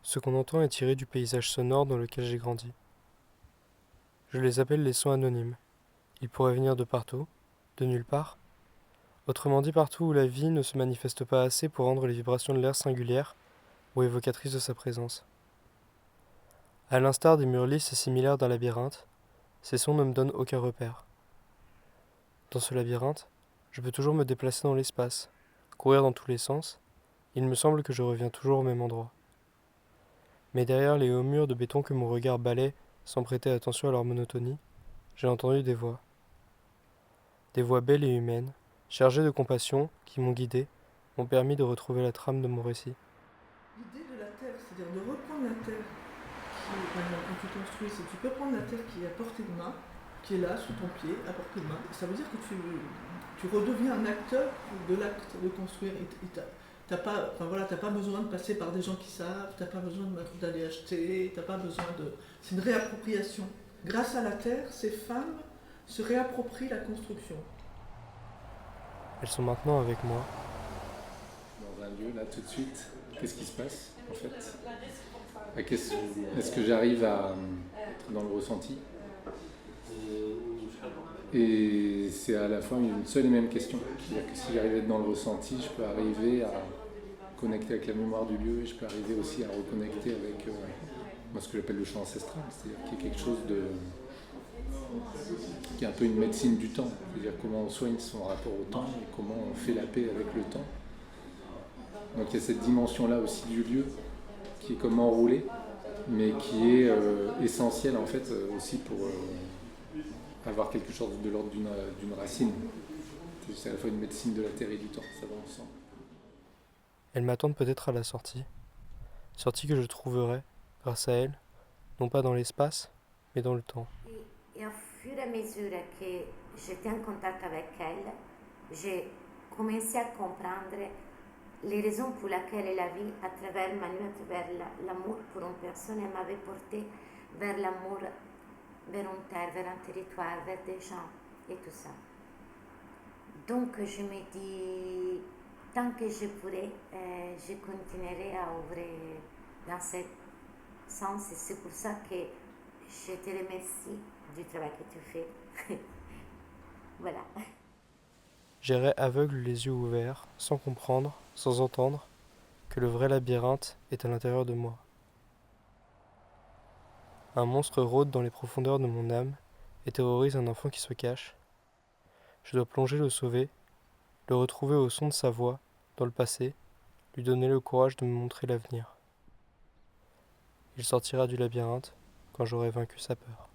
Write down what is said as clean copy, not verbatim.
Ce qu'on entend est tiré du paysage sonore dans lequel j'ai grandi. Je les appelle les sons anonymes. Ils pourraient venir de partout, de nulle part. Autrement dit, partout où la vie ne se manifeste pas assez pour rendre les vibrations de l'air singulières ou évocatrices de sa présence. À l'instar des murs lisses et similaires d'un labyrinthe, ces sons ne me donnent aucun repère. Dans ce labyrinthe, je peux toujours me déplacer dans l'espace, courir dans tous les sens. Il me semble que je reviens toujours au même endroit. Mais derrière les hauts murs de béton que mon regard balaie sans prêter attention à leur monotonie, j'ai entendu des voix. Des voix belles et humaines, chargées de compassion, qui m'ont guidé, m'ont permis de retrouver la trame de mon récit. L'idée de la terre, c'est-à-dire de reprendre la terre qui, quand tu construis, c'est que tu peux prendre la terre qui est à portée de main, qui est là, sous ton pied, à portée de main. Ça veut dire que tu redeviens un acteur de l'acte de construire. T'as pas besoin de passer par des gens qui savent, t'as pas besoin d'aller acheter, t'as pas besoin de. C'est une réappropriation. Grâce à la terre, ces femmes se réapproprient la construction. Elles sont maintenant avec moi. Dans un lieu, là, tout de suite, qu'est-ce qui se passe, en fait? Est-ce que j'arrive à être dans le ressenti? Et c'est à la fois une seule et même question. C'est-à-dire que si j'arrive à être dans le ressenti, je peux arriver à connecter avec la mémoire du lieu et je peux arriver aussi à reconnecter avec moi, ce que j'appelle le champ ancestral. C'est-à-dire qu'il y a quelque chose qui est un peu une médecine du temps. C'est-à-dire comment on soigne son rapport au temps et comment on fait la paix avec le temps. Donc il y a cette dimension-là aussi du lieu qui est comme enroulée, mais qui est essentielle en fait aussi pour avoir quelque chose de l'ordre d'une racine. C'est à la fois une médecine de la terre et du temps, ça va ensemble. Elles m'attendent peut-être à la sortie que je trouverai, grâce à elles, non pas dans l'espace, mais dans le temps. Et au fur et à mesure que j'étais en contact avec elle, j'ai commencé à comprendre les raisons pour lesquelles la vie, à travers Manu, à travers l'amour pour une personne, elle m'avait porté vers l'amour, vers une terre, vers un territoire, vers des gens et tout ça. Donc je me dis, tant que je pourrai, je continuerai à ouvrir dans ce sens et c'est pour ça que je te remercie du travail que tu fais. Voilà. J'irai aveugle les yeux ouverts, sans comprendre, sans entendre, que le vrai labyrinthe est à l'intérieur de moi. Un monstre rôde dans les profondeurs de mon âme et terrorise un enfant qui se cache. Je dois plonger le sauver, le retrouver au son de sa voix, dans le passé, lui donner le courage de me montrer l'avenir. Il sortira du labyrinthe quand j'aurai vaincu sa peur.